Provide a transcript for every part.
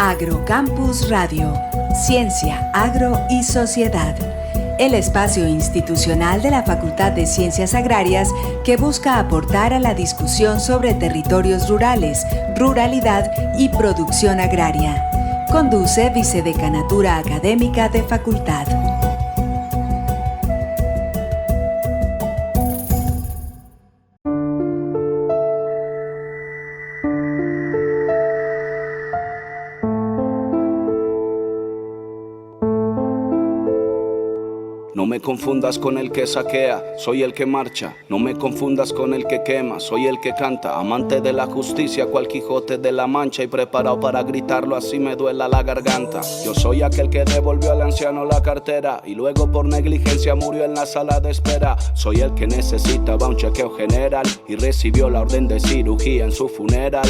Agrocampus Radio, Ciencia, Agro y Sociedad. El espacio institucional de la Facultad de Ciencias Agrarias que busca aportar a la discusión sobre territorios rurales, ruralidad y producción agraria. Conduce Vicedecanatura Académica de Facultad. No me confundas con el que saquea, soy el que marcha. No me confundas con el que quema, soy el que canta. Amante de la justicia, cual Quijote de la Mancha, y preparado para gritarlo así me duela la garganta. Yo soy aquel que devolvió al anciano la cartera y luego por negligencia murió en la sala de espera. Soy el que necesitaba un chequeo general y recibió la orden de cirugía en su funeral.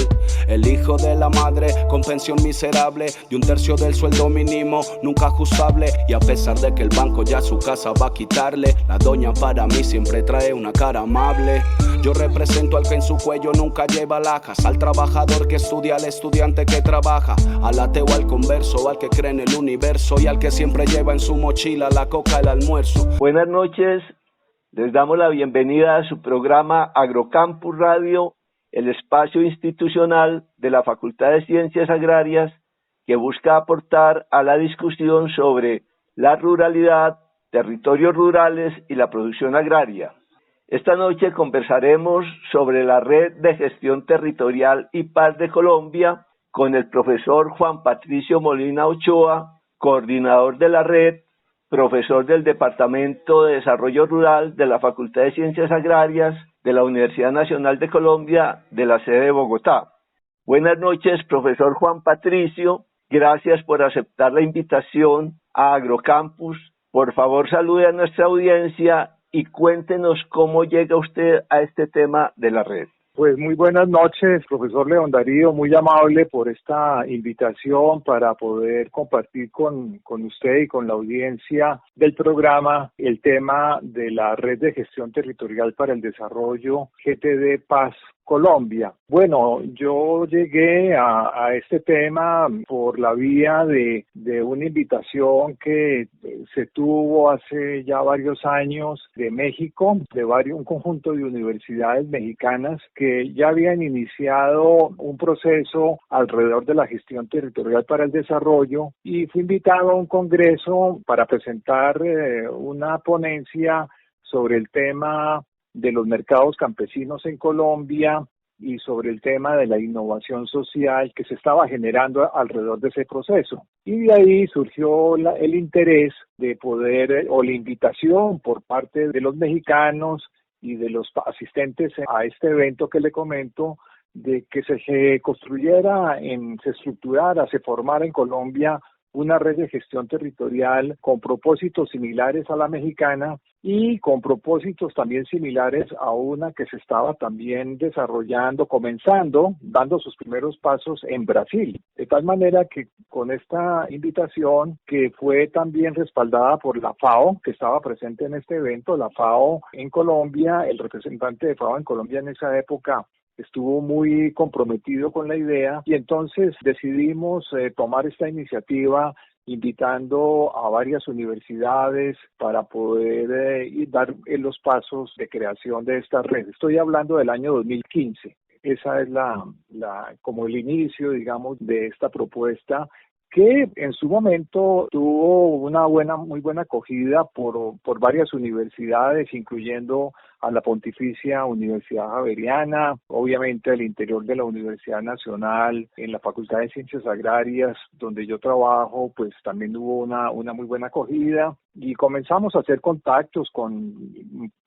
El hijo de la madre con pensión miserable de 1/3 del sueldo mínimo, nunca ajustable. Y a pesar de que el banco ya su casa va a quitarle, la doña para mí siempre trae una cara amable. Yo represento al que en su cuello nunca lleva alhajas, al trabajador que estudia, al estudiante que trabaja, al ateo, al converso, al que cree en el universo y al que siempre lleva en su mochila la coca, el almuerzo. Buenas noches, les damos la bienvenida a su programa Agrocampus Radio, el espacio institucional de la Facultad de Ciencias Agrarias que busca aportar a la discusión sobre la ruralidad, territorios rurales y la producción agraria. Esta noche conversaremos sobre la Red de Gestión Territorial y Paz de Colombia con el profesor Juan Patricio Molina Ochoa, coordinador de la red, profesor del Departamento de Desarrollo Rural de la Facultad de Ciencias Agrarias de la Universidad Nacional de Colombia, de la sede de Bogotá. Buenas noches, profesor Juan Patricio. Gracias por aceptar la invitación a Agrocampus. Por favor, salude a nuestra audiencia y cuéntenos cómo llega usted a este tema de la red. Pues muy buenas noches, profesor León Darío, muy amable por esta invitación para poder compartir con usted y con la audiencia del programa el tema de la Red de Gestión Territorial para el Desarrollo GTD Paz Colombia. Bueno, yo llegué a este tema por la vía de una invitación que se tuvo hace ya varios años de México, de un conjunto de universidades mexicanas que ya habían iniciado un proceso alrededor de la gestión territorial para el desarrollo, y fui invitado a un congreso para presentar una ponencia sobre el tema de los mercados campesinos en Colombia y sobre el tema de la innovación social que se estaba generando alrededor de ese proceso. Y de ahí surgió el interés de poder, o la invitación por parte de los mexicanos y de los asistentes a este evento que le comento, de que se construyera, se estructurara, se formara en Colombia una red de gestión territorial con propósitos similares a la mexicana y con propósitos también similares a una que se estaba también desarrollando, comenzando, dando sus primeros pasos en Brasil. De tal manera que con esta invitación, que fue también respaldada por la FAO, que estaba presente en este evento, la FAO en Colombia, el representante de FAO en Colombia en esa época estuvo muy comprometido con la idea, y entonces decidimos tomar esta iniciativa invitando a varias universidades para poder dar los pasos de creación de esta red. Estoy hablando del año 2015. Esa es como el inicio, digamos, de esta propuesta, que en su momento tuvo muy buena acogida por varias universidades, incluyendo a la Pontificia Universidad Javeriana, obviamente al interior de la Universidad Nacional, en la Facultad de Ciencias Agrarias, donde yo trabajo, pues también hubo una muy buena acogida, y comenzamos a hacer contactos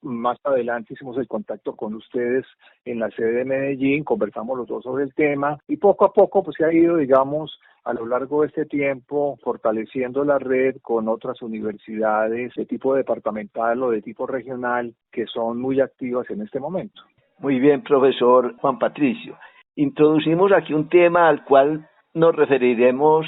más adelante hicimos el contacto con ustedes en la sede de Medellín, conversamos los dos sobre el tema, y poco a poco pues se ha ido, digamos, a lo largo de este tiempo, fortaleciendo la red con otras universidades de tipo departamental o de tipo regional que son muy activas en este momento. Muy bien, profesor Juan Patricio. Introducimos aquí un tema al cual nos referiremos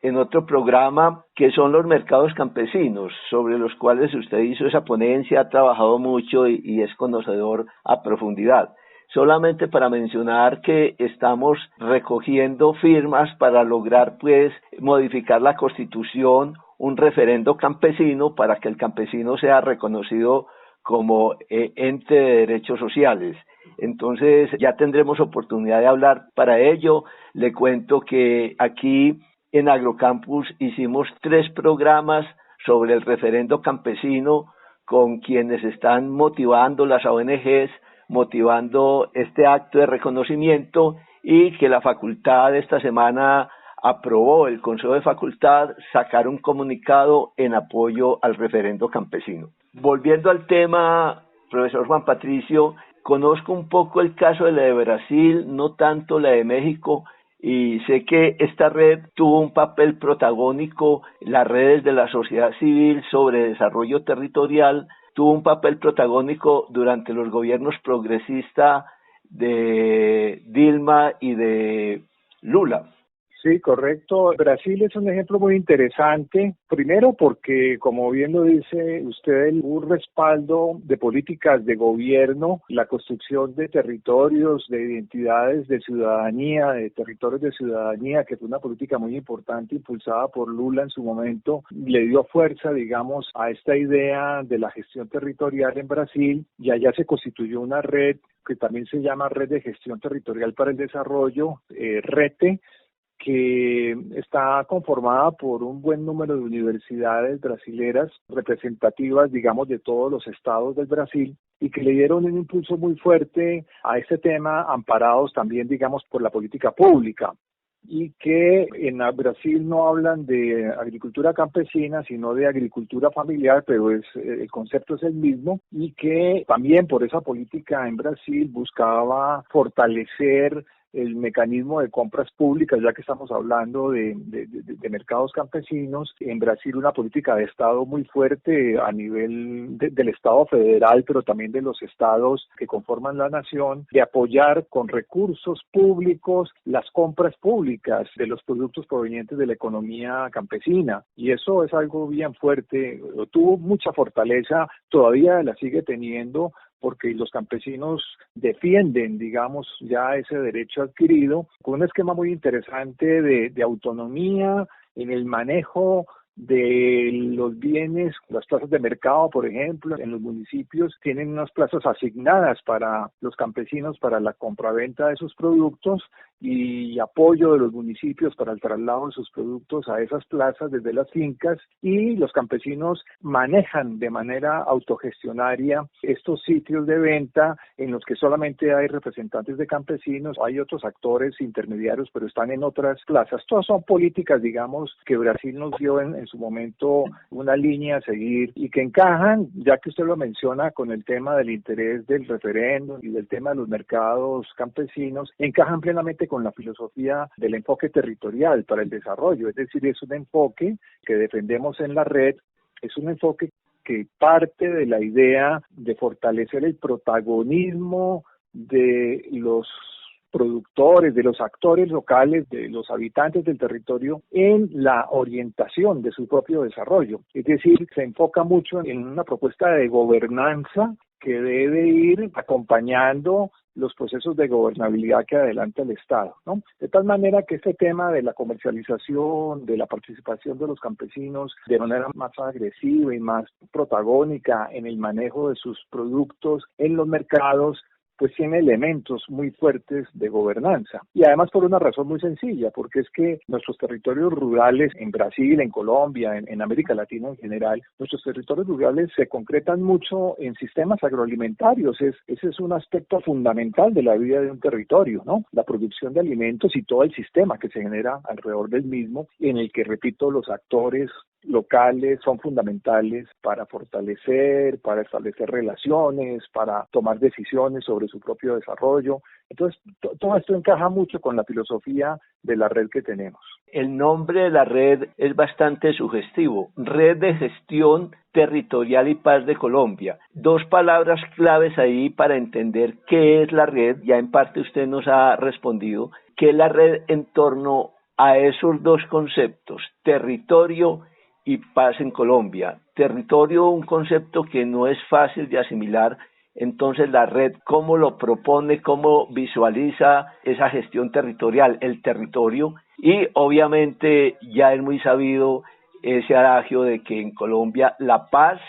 en otro programa, que son los mercados campesinos, sobre los cuales usted hizo esa ponencia, ha trabajado mucho y es conocedor a profundidad. solamente para mencionar que estamos recogiendo firmas para lograr pues modificar la Constitución, un referendo campesino para que el campesino sea reconocido como ente de derechos sociales. Entonces ya tendremos oportunidad de hablar para ello. Le cuento que aquí en Agrocampus hicimos 3 programas sobre el referendo campesino con quienes están motivando las ONGs, motivando este acto de reconocimiento, y que la facultad esta semana aprobó, el Consejo de Facultad, sacar un comunicado en apoyo al referendo campesino. Volviendo al tema, profesor Juan Patricio, conozco un poco el caso de la de Brasil, no tanto la de México, y sé que esta red tuvo un papel protagónico, las redes de la sociedad civil sobre desarrollo territorial, tuvo un papel protagónico durante los gobiernos progresistas de Dilma y de Lula. Sí, correcto. Brasil es un ejemplo muy interesante, primero porque, como bien lo dice usted, un respaldo de políticas de gobierno, la construcción de territorios, de identidades de ciudadanía, de territorios de ciudadanía, que fue una política muy importante impulsada por Lula en su momento, le dio fuerza, digamos, a esta idea de la gestión territorial en Brasil, y allá se constituyó una red que también se llama Red de Gestión Territorial para el Desarrollo, RETE, que está conformada por un buen número de universidades brasileras representativas, digamos, de todos los estados del Brasil, y que le dieron un impulso muy fuerte a este tema, amparados también, digamos, por la política pública, y que en Brasil no hablan de agricultura campesina, sino de agricultura familiar, pero el concepto es el mismo, y que también por esa política en Brasil buscaba fortalecer el mecanismo de compras públicas, ya que estamos hablando de mercados campesinos. En Brasil una política de Estado muy fuerte a nivel del Estado federal, pero también de los estados que conforman la nación, de apoyar con recursos públicos las compras públicas de los productos provenientes de la economía campesina. Y eso es algo bien fuerte, tuvo mucha fortaleza, todavía la sigue teniendo, porque los campesinos defienden, digamos, ya ese derecho adquirido con un esquema muy interesante de autonomía en el manejo de los bienes. Las plazas de mercado, por ejemplo, en los municipios tienen unas plazas asignadas para los campesinos para la compraventa de sus productos y apoyo de los municipios para el traslado de sus productos a esas plazas desde las fincas, y los campesinos manejan de manera autogestionaria estos sitios de venta en los que solamente hay representantes de campesinos, hay otros actores intermediarios, pero están en otras plazas. Todas son políticas, digamos, que Brasil nos dio en su momento una línea a seguir y que encajan, ya que usted lo menciona, con el tema del interés del referéndum y del tema de los mercados campesinos, encajan plenamente con la filosofía del enfoque territorial para el desarrollo. Es decir, es un enfoque que defendemos en la red, es un enfoque que parte de la idea de fortalecer el protagonismo de los productores, de los actores locales, de los habitantes del territorio en la orientación de su propio desarrollo. Es decir, se enfoca mucho en una propuesta de gobernanza que debe ir acompañando los procesos de gobernabilidad que adelanta el Estado, ¿no? De tal manera que este tema de la comercialización, de la participación de los campesinos de manera más agresiva y más protagónica en el manejo de sus productos en los mercados, pues tiene elementos muy fuertes de gobernanza. Y además por una razón muy sencilla, porque es que nuestros territorios rurales en Brasil, en Colombia, en América Latina en general, nuestros territorios rurales se concretan mucho en sistemas agroalimentarios. Ese es un aspecto fundamental de la vida de un territorio, ¿no? La producción de alimentos y todo el sistema que se genera alrededor del mismo, en el que, repito, los actores locales son fundamentales para fortalecer, para establecer relaciones, para tomar decisiones sobre su propio desarrollo. Entonces, todo esto encaja mucho con la filosofía de la red que tenemos. El nombre de la red es bastante sugestivo: Red de Gestión Territorial y Paz de Colombia. 2 palabras claves ahí para entender qué es la red. Ya en parte usted nos ha respondido qué es la red en torno a esos 2 conceptos: territorio y paz en Colombia. Territorio, un concepto que no es fácil de asimilar Entonces, la red, ¿cómo lo propone, cómo visualiza esa gestión territorial, el territorio? Y obviamente ya es muy sabido ese adagio de que en Colombia la paz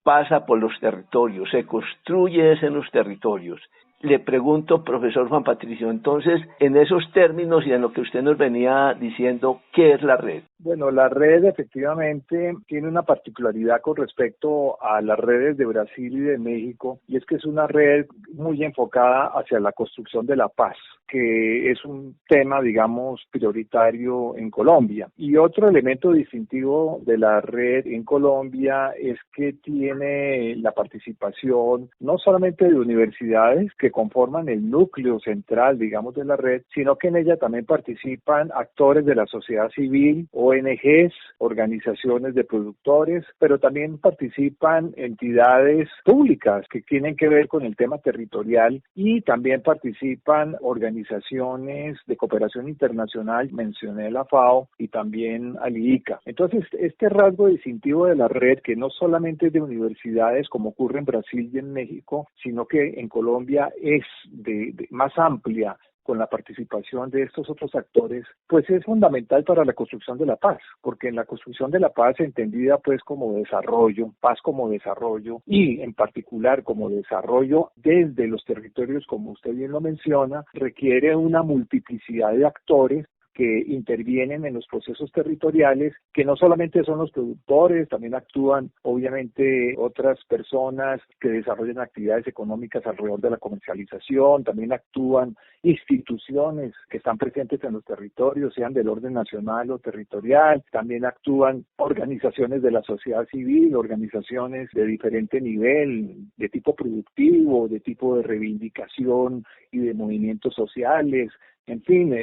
pasa por los territorios, se construye en los territorios. Le pregunto, profesor Juan Patricio, entonces, en esos términos y en lo que usted nos venía diciendo, ¿qué es la red? Bueno, la red efectivamente tiene una particularidad con respecto a las redes de Brasil y de México, y es que es una red muy enfocada hacia la construcción de la paz, que es un tema, digamos, prioritario en Colombia. Y otro elemento distintivo de la red en Colombia es que tiene la participación no solamente de universidades que conforman el núcleo central, digamos, de la red, sino que en ella también participan actores de la sociedad civil, ONGs, organizaciones de productores, pero también participan entidades públicas que tienen que ver con el tema territorial y también participan organizaciones de cooperación internacional, mencioné la FAO y también al IICA. Entonces, este rasgo distintivo de la red, que no solamente es de universidades como ocurre en Brasil y en México, sino que en Colombia es de más amplia, con la participación de estos otros actores, pues es fundamental para la construcción de la paz, porque en la construcción de la paz, entendida pues como desarrollo, paz como desarrollo, y en particular como desarrollo desde los territorios, como usted bien lo menciona, requiere una multiplicidad de actores que intervienen en los procesos territoriales, que no solamente son los productores, también actúan obviamente otras personas que desarrollan actividades económicas alrededor de la comercialización, también actúan instituciones que están presentes en los territorios, sean del orden nacional o territorial, también actúan organizaciones de la sociedad civil, organizaciones de diferente nivel, de tipo productivo, de tipo de reivindicación y de movimientos sociales. En fin,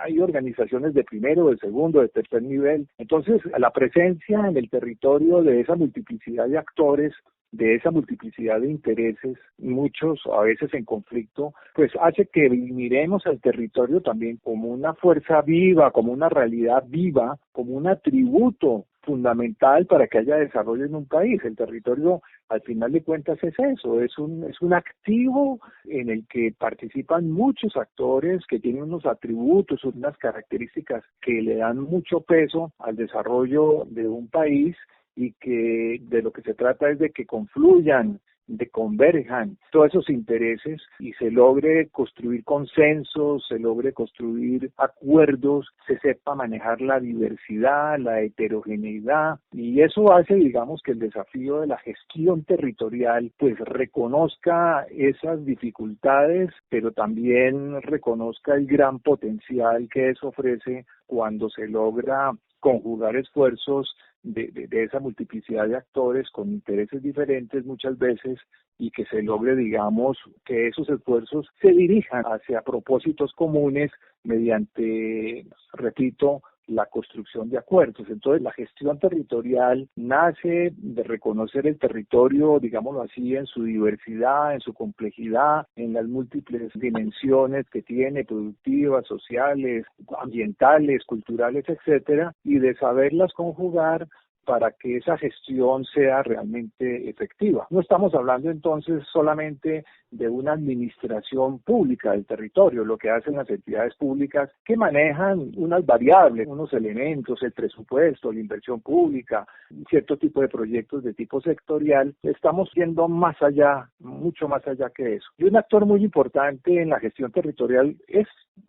hay organizaciones de primero, de segundo, de tercer nivel. Entonces, la presencia en el territorio de esa multiplicidad de actores, de esa multiplicidad de intereses, muchos a veces en conflicto, pues hace que miremos al territorio también como una fuerza viva, como una realidad viva, como un atributo fundamental para que haya desarrollo en un país. El territorio, al final de cuentas, es eso, es un activo en el que participan muchos actores que tienen unos atributos, unas características que le dan mucho peso al desarrollo de un país, y que de lo que se trata es de que confluyan, de converjan todos esos intereses y se logre construir consensos, se logre construir acuerdos, se sepa manejar la diversidad, la heterogeneidad, y eso hace, digamos, que el desafío de la gestión territorial pues reconozca esas dificultades, pero también reconozca el gran potencial que eso ofrece cuando se logra conjugar esfuerzos de esa multiplicidad de actores con intereses diferentes muchas veces, y que se logre, digamos, que esos esfuerzos se dirijan hacia propósitos comunes mediante, repito, la construcción de acuerdos. Entonces, la gestión territorial nace de reconocer el territorio, digámoslo así, en su diversidad, en su complejidad, en las múltiples dimensiones que tiene, productivas, sociales, ambientales, culturales, etcétera, y de saberlas conjugar para que esa gestión sea realmente efectiva. No estamos hablando entonces solamente de una administración pública del territorio, lo que hacen las entidades públicas que manejan unas variables, unos elementos, el presupuesto, la inversión pública, cierto tipo de proyectos de tipo sectorial. Estamos yendo más allá, mucho más allá que eso. Y un actor muy importante en la gestión territorial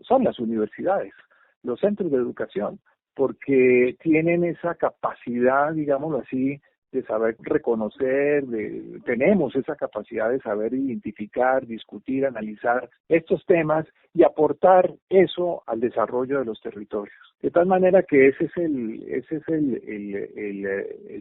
son las universidades, los centros de educación, porque tienen esa capacidad, digámoslo así, de saber reconocer, tenemos esa capacidad de saber identificar, discutir, analizar estos temas y aportar eso al desarrollo de los territorios. De tal manera que ese es el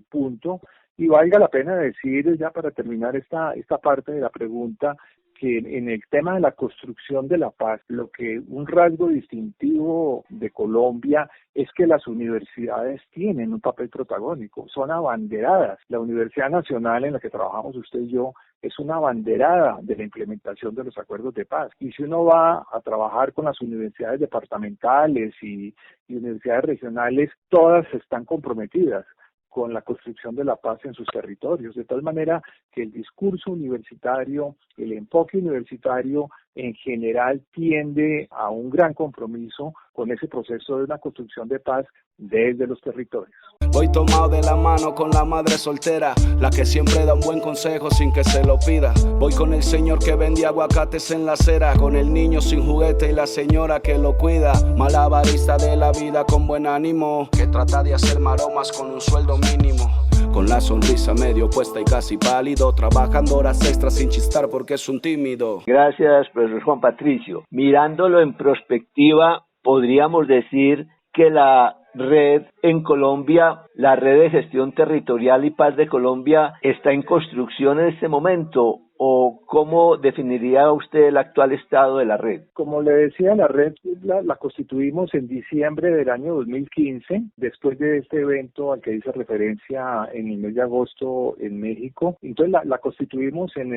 punto, y valga la pena decir, ya para terminar esta parte de la pregunta, que en el tema de la construcción de la paz, un rasgo distintivo de Colombia es que las universidades tienen un papel protagónico, son abanderadas. La Universidad Nacional en la que trabajamos usted y yo es una abanderada de la implementación de los acuerdos de paz. Y si uno va a trabajar con las universidades departamentales y universidades regionales, todas están comprometidas con la construcción de la paz en sus territorios, de tal manera que el discurso universitario, el enfoque universitario en general tiende a un gran compromiso con ese proceso de una construcción de paz desde los territorios. Voy tomado de la mano con la madre soltera, la que siempre da un buen consejo sin que se lo pida. Voy con el señor que vende aguacates en la acera, con el niño sin juguete y la señora que lo cuida. Malabarista de la vida con buen ánimo, que trata de hacer maromas con un sueldo mínimo. Con la sonrisa medio puesta y casi pálido, trabajando horas extras sin chistar porque es un tímido. Gracias, profesor Juan Patricio. Mirándolo en perspectiva, podríamos decir que la red en Colombia, la red de gestión territorial y paz de Colombia, está en construcción en este momento, ¿o cómo definiría usted el actual estado de la red? Como le decía, la red la constituimos en diciembre del año 2015, después de este evento al que hice referencia en el mes de agosto en México. Entonces la constituimos en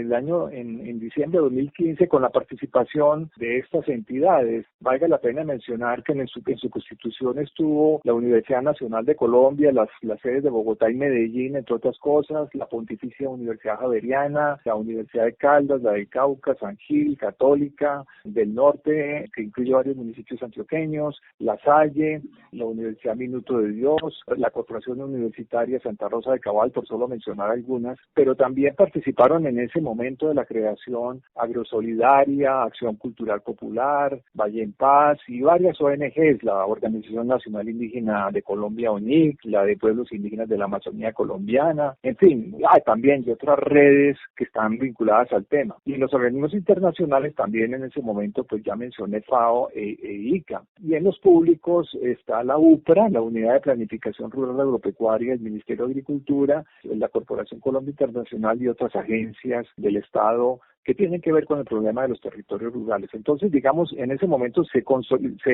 diciembre de 2015 con la participación de estas entidades. Valga la pena mencionar que en su constitución estuvo la Universidad Nacional de Colombia, las sedes de Bogotá y Medellín, entre otras cosas, la Pontificia Universidad Javeriana, la Universidad de Caldas, la de Cauca, San Gil, Católica, del Norte, que incluye varios municipios antioqueños, La Salle, la Universidad Minuto de Dios, la Corporación Universitaria Santa Rosa de Cabal, por solo mencionar algunas, pero también participaron en ese momento de la creación Agrosolidaria, Acción Cultural Popular, Valle en Paz y varias ONGs, la Organización Nacional Indígena de Colombia, ONIC, la de Pueblos Indígenas de la Amazonía Colombiana, en fin, hay también de otras redes que están vinculadas al tema. Y los organismos internacionales también en ese momento, pues ya mencioné FAO e ICA. Y en los públicos está la UPRA, la Unidad de Planificación Rural Agropecuaria, el Ministerio de Agricultura, la Corporación Colombia Internacional y otras agencias del Estado que tienen que ver con el problema de los territorios rurales. Entonces, digamos, en ese momento se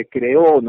creó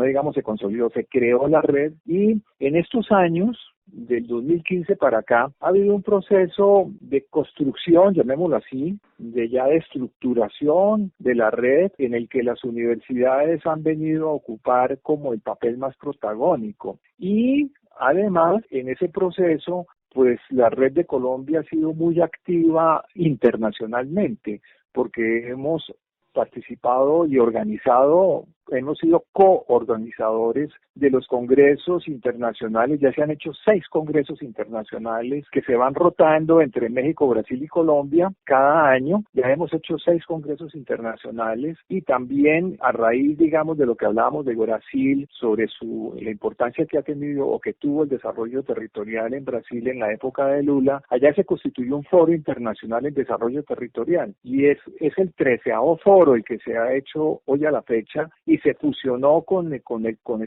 la red y en estos años, del 2015 para acá, ha habido un proceso de construcción, llamémoslo así, de estructuración de la red en el que las universidades han venido a ocupar como el papel más protagónico. Y además, en ese proceso, pues la Red de Colombia ha sido muy activa internacionalmente, porque hemos participado y organizado, hemos sido coorganizadores de los congresos internacionales. Ya se han hecho 6 congresos internacionales que se van rotando entre México, Brasil y Colombia cada año. Ya hemos hecho 6 congresos internacionales y también a raíz, digamos, de lo que hablábamos de Brasil sobre la importancia que ha tenido o que tuvo el desarrollo territorial en Brasil en la época de Lula, allá se constituyó un foro internacional en desarrollo territorial y es el 13º foro el que se ha hecho hoy a la fecha y se fusionó con el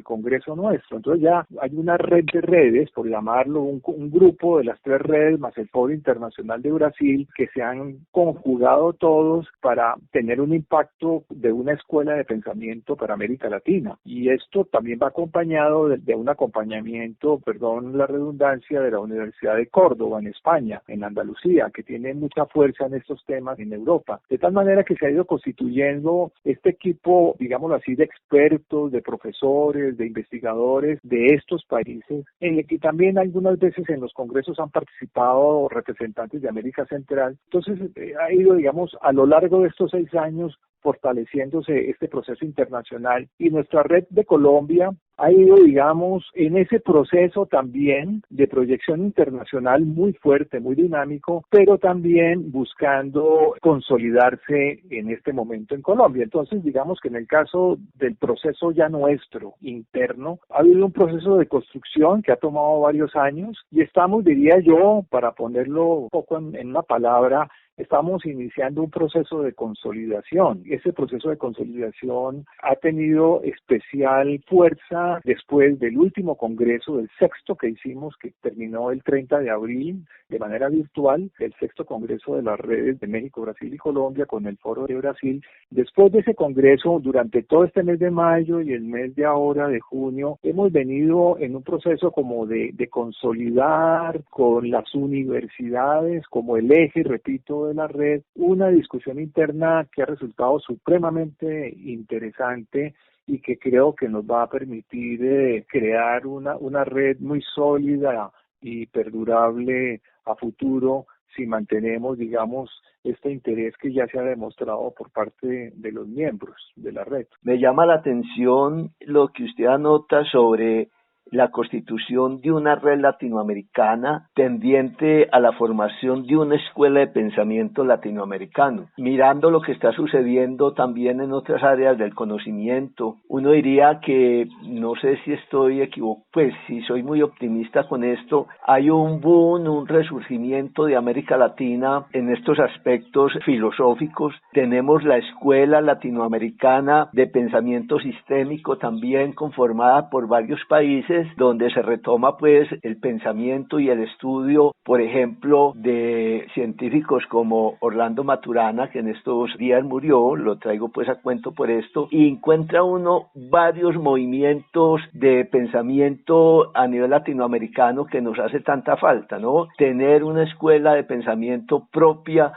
Congreso nuestro. Entonces ya hay una red de redes, por llamarlo, un grupo de las 3 redes más el Foro Internacional de Brasil, que se han conjugado todos para tener un impacto de una escuela de pensamiento para América Latina. Y esto también va acompañado de un acompañamiento, perdón la redundancia, de la Universidad de Córdoba en España, en Andalucía, que tiene mucha fuerza en estos temas en Europa. De tal manera que se ha ido constituyendo este equipo, digámoslo así, de expertos, de profesores, de investigadores de estos países, en el que también algunas veces en los congresos han participado representantes de América Central. Entonces ha ido, digamos, a lo largo de estos 6 años fortaleciéndose este proceso internacional y nuestra red de Colombia ha ido, digamos, en ese proceso también de proyección internacional muy fuerte, muy dinámico, pero también buscando consolidarse en este momento en Colombia. Entonces, digamos que en el caso del proceso ya nuestro, interno, ha habido un proceso de construcción que ha tomado varios años y estamos, diría yo, para ponerlo un poco en una palabra, estamos iniciando un proceso de consolidación. Ese proceso de consolidación ha tenido especial fuerza después del último congreso, del 6º que hicimos, que terminó el 30 de abril de manera virtual, el 6º congreso de las redes de México, Brasil y Colombia con el Foro de Brasil. Después de ese congreso, durante todo este mes de mayo y el mes de ahora de junio, hemos venido en un proceso como de consolidar con las universidades como el eje, repito, de la red, una discusión interna que ha resultado supremamente interesante y que creo que nos va a permitir crear una red muy sólida y perdurable a futuro si mantenemos, digamos, este interés que ya se ha demostrado por parte de los miembros de la red. Me llama la atención lo que usted anota sobre la constitución de una red latinoamericana tendiente a la formación de una escuela de pensamiento latinoamericano. Mirando lo que está sucediendo también en otras áreas del conocimiento, uno diría que, no sé si estoy equivocado, pues si soy muy optimista con esto, hay un boom, un resurgimiento de América Latina en estos aspectos filosóficos. Tenemos la escuela latinoamericana de pensamiento sistémico también conformada por varios países, donde se retoma pues el pensamiento y el estudio, por ejemplo, de científicos como Orlando Maturana, que en estos días murió, lo traigo pues a cuento por esto, y encuentra uno varios movimientos de pensamiento a nivel latinoamericano que nos hace tanta falta, ¿no? Tener una escuela de pensamiento propia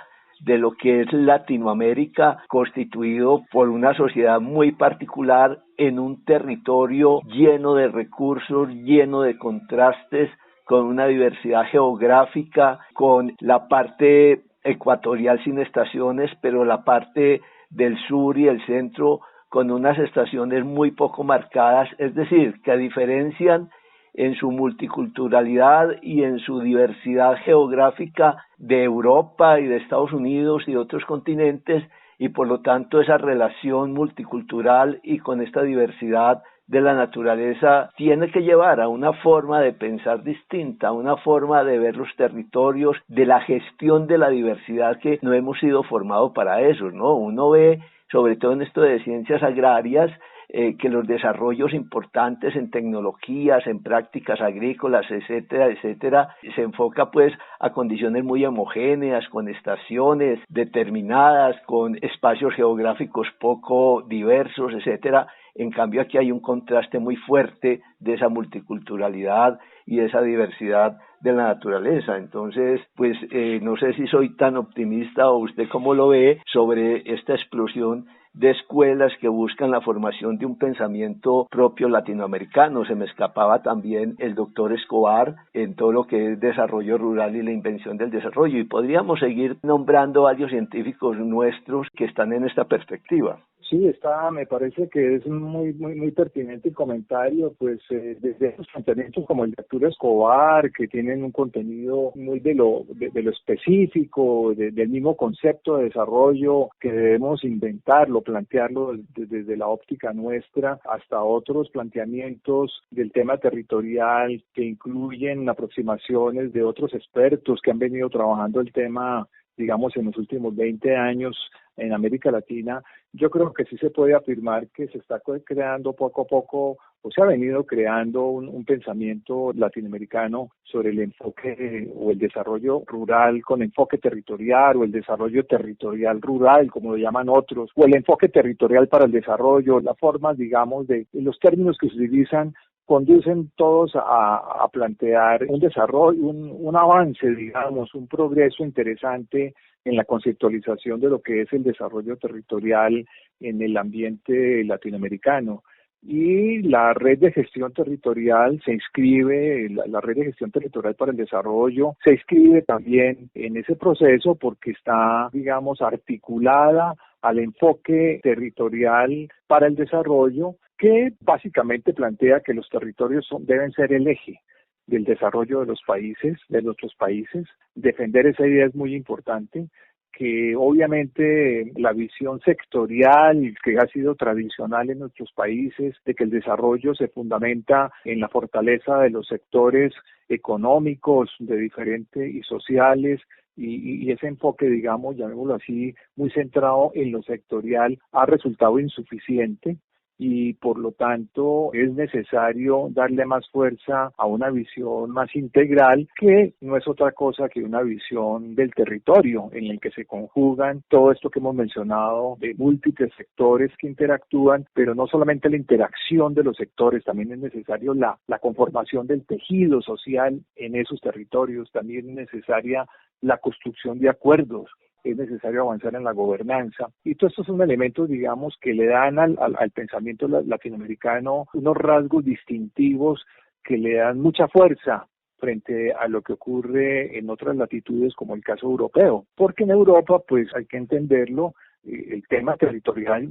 de lo que es Latinoamérica, constituido por una sociedad muy particular en un territorio lleno de recursos, lleno de contrastes, con una diversidad geográfica, con la parte ecuatorial sin estaciones, pero la parte del sur y el centro con unas estaciones muy poco marcadas, es decir, que diferencian en su multiculturalidad y en su diversidad geográfica de Europa y de Estados Unidos y de otros continentes, y por lo tanto esa relación multicultural y con esta diversidad de la naturaleza tiene que llevar a una forma de pensar distinta, a una forma de ver los territorios, de la gestión de la diversidad, que no hemos sido formados para eso, ¿no? Uno ve, sobre todo en esto de ciencias agrarias, que los desarrollos importantes en tecnologías, en prácticas agrícolas, etcétera, etcétera, se enfoca pues a condiciones muy homogéneas, con estaciones determinadas, con espacios geográficos poco diversos, etcétera. En cambio aquí hay un contraste muy fuerte de esa multiculturalidad y de esa diversidad de la naturaleza. Entonces, pues no sé si soy tan optimista o usted cómo lo ve sobre esta explosión de escuelas que buscan la formación de un pensamiento propio latinoamericano. Se me escapaba también el doctor Escobar en todo lo que es desarrollo rural y la invención del desarrollo, y podríamos seguir nombrando varios científicos nuestros que están en esta perspectiva. Sí, me parece que es muy pertinente el comentario, pues desde esos planteamientos como el de Arturo Escobar, que tienen un contenido muy de lo específico, del mismo concepto de desarrollo que debemos inventarlo, plantearlo desde la óptica nuestra, hasta otros planteamientos del tema territorial que incluyen aproximaciones de otros expertos que han venido trabajando el tema, digamos, en los últimos 20 años en América Latina. Yo creo que sí se puede afirmar que se está creando poco a poco, o se ha venido creando un pensamiento latinoamericano sobre el enfoque o el desarrollo rural con enfoque territorial, o el desarrollo territorial rural, como lo llaman otros, o el enfoque territorial para el desarrollo. Las formas, digamos, de los términos que se utilizan conducen todos a plantear un desarrollo, un avance, digamos, un progreso interesante en la conceptualización de lo que es el desarrollo territorial en el ambiente latinoamericano. Y la red de gestión territorial se inscribe, la red de gestión territorial para el desarrollo se inscribe también en ese proceso porque está, digamos, articulada al enfoque territorial para el desarrollo, que básicamente plantea que los territorios deben ser el eje del desarrollo de los países, de nuestros países. Defender esa idea es muy importante, que obviamente la visión sectorial que ha sido tradicional en nuestros países, de que el desarrollo se fundamenta en la fortaleza de los sectores económicos de diferentes y sociales, y ese enfoque, digamos, llamémoslo así, muy centrado en lo sectorial, ha resultado insuficiente. Y por lo tanto es necesario darle más fuerza a una visión más integral, que no es otra cosa que una visión del territorio en el que se conjugan todo esto que hemos mencionado de múltiples sectores que interactúan, pero no solamente la interacción de los sectores, también es necesario la conformación del tejido social en esos territorios, también es necesaria la construcción de acuerdos, es necesario avanzar en la gobernanza, y todos estos son elementos, digamos, que le dan al pensamiento latinoamericano unos rasgos distintivos que le dan mucha fuerza frente a lo que ocurre en otras latitudes como el caso europeo, porque en Europa, pues hay que entenderlo, el tema territorial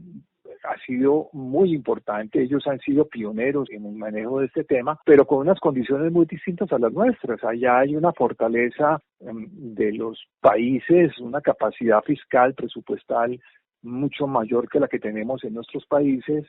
ha sido muy importante, ellos han sido pioneros en el manejo de este tema, pero con unas condiciones muy distintas a las nuestras. Allá hay una fortaleza de los países, una capacidad fiscal, presupuestal mucho mayor que la que tenemos en nuestros países.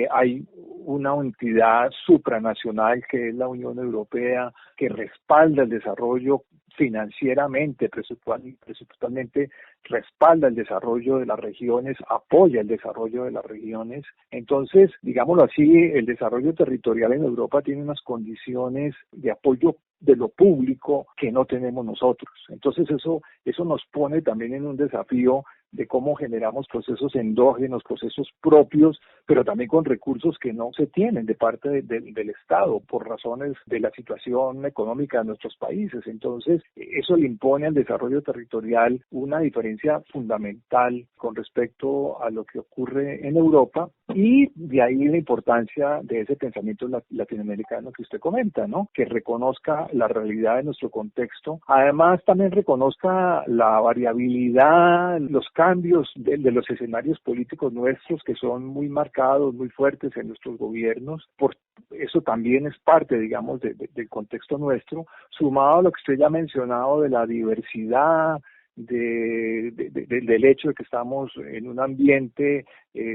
Hay una entidad supranacional que es la Unión Europea, que respalda el desarrollo financieramente, presupuestalmente, respalda el desarrollo de las regiones, apoya el desarrollo de las regiones. Entonces, digámoslo así, el desarrollo territorial en Europa tiene unas condiciones de apoyo de lo público que no tenemos nosotros. Entonces eso nos pone también en un desafío de cómo generamos procesos endógenos, procesos propios, pero también con recursos que no se tienen de parte del Estado por razones de la situación económica de nuestros países. Entonces, eso le impone al desarrollo territorial una diferencia fundamental con respecto a lo que ocurre en Europa, y de ahí la importancia de ese pensamiento latinoamericano que usted comenta, ¿no? Que reconozca la realidad de nuestro contexto, además también reconozca la variabilidad, los cambios de los escenarios políticos nuestros que son muy marcados, muy fuertes en nuestros gobiernos. Por eso también es parte, digamos, del contexto nuestro, sumado a lo que usted ya ha mencionado de la diversidad, del hecho de que estamos en un ambiente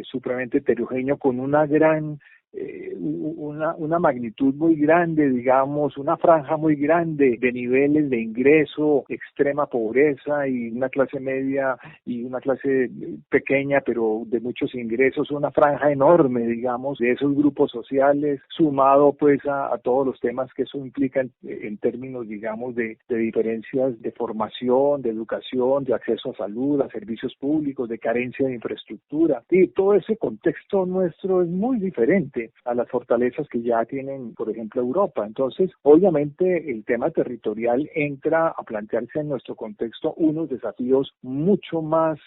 supremamente heterogéneo con una gran una magnitud muy grande, digamos, una franja muy grande de niveles de ingreso, extrema pobreza y una clase media y una clase pequeña pero de muchos ingresos, una franja enorme, digamos, de esos grupos sociales, sumado pues a todos los temas que eso implica en términos, digamos, de diferencias de formación, de educación, de acceso a salud, a servicios públicos, de carencia de infraestructura. Y todo ese contexto nuestro es muy diferente a las fortalezas que ya tienen, por ejemplo, Europa. Entonces, obviamente, el tema territorial entra a plantearse en nuestro contexto unos desafíos mucho más,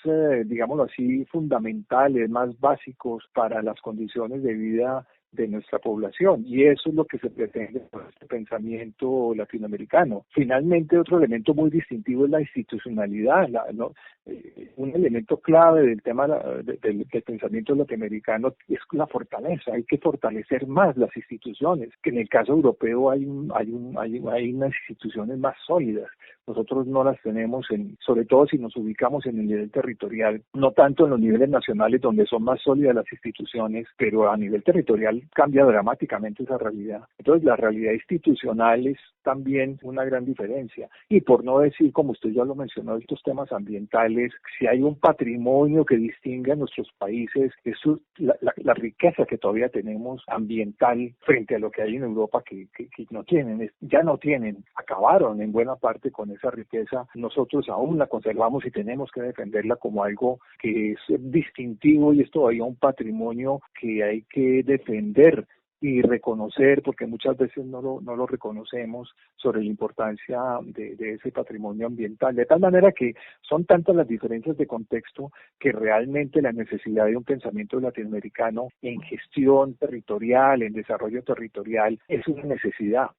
digámoslo así, fundamentales, más básicos para las condiciones de vida de nuestra población, y eso es lo que se pretende con este pensamiento latinoamericano. Finalmente, otro elemento muy distintivo es la institucionalidad, un elemento clave del tema del pensamiento latinoamericano es la fortaleza. Hay que fortalecer más las instituciones, que en el caso europeo hay unas instituciones más sólidas. Nosotros no las tenemos, sobre todo si nos ubicamos en el nivel territorial, no tanto en los niveles nacionales donde son más sólidas las instituciones, pero a nivel territorial cambia dramáticamente esa realidad. Entonces, la realidad institucional es también una gran diferencia. Y por no decir, como usted ya lo mencionó, estos temas ambientales, si hay un patrimonio que distingue a nuestros países, es la riqueza que todavía tenemos ambiental frente a lo que hay en Europa que no tienen, ya no tienen, acabaron en buena parte con esa riqueza. Nosotros aún la conservamos y tenemos que defenderla como algo que es distintivo y es todavía un patrimonio que hay que defender y reconocer, porque muchas veces no lo reconocemos, sobre la importancia de ese patrimonio ambiental. De tal manera que son tantas las diferencias de contexto que realmente la necesidad de un pensamiento latinoamericano en gestión territorial, en desarrollo territorial, es una necesidad.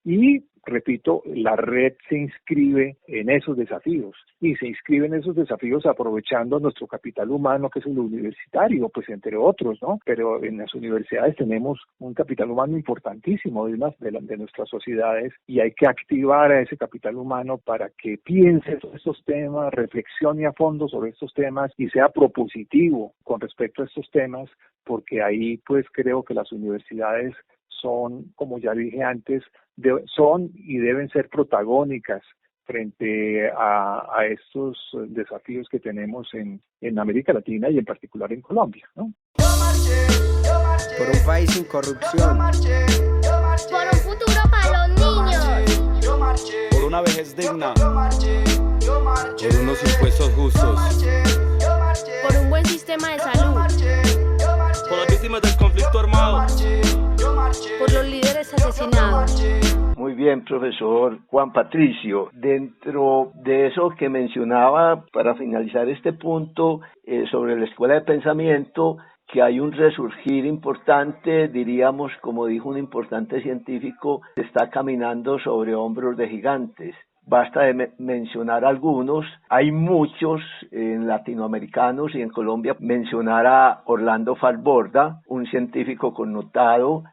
Y, repito, la red se inscribe en esos desafíos, y se inscribe en esos desafíos aprovechando nuestro capital humano, que es el universitario, pues entre otros, ¿no? Pero en las universidades tenemos un capital humano importantísimo de nuestras sociedades, y hay que activar a ese capital humano para que piense sobre estos temas, reflexione a fondo sobre estos temas y sea propositivo con respecto a estos temas, porque ahí pues creo que las universidades son, como ya dije antes, son y deben ser protagónicas frente a estos desafíos que tenemos en América Latina y en particular en Colombia, ¿no? Por un país sin corrupción, por un futuro para los niños, por una vejez digna, por unos impuestos justos, por un buen sistema de salud, por las víctimas del conflicto armado, por los líderes asesinados. Muy bien, profesor Juan Patricio. Dentro de eso que mencionaba, para finalizar este punto, sobre la escuela de pensamiento, que hay un resurgir importante, diríamos, como dijo un importante científico, se está caminando sobre hombros de gigantes. Basta de mencionar algunos, hay muchos latinoamericanos y en Colombia mencionar a Orlando Falsborda, un científico connotado,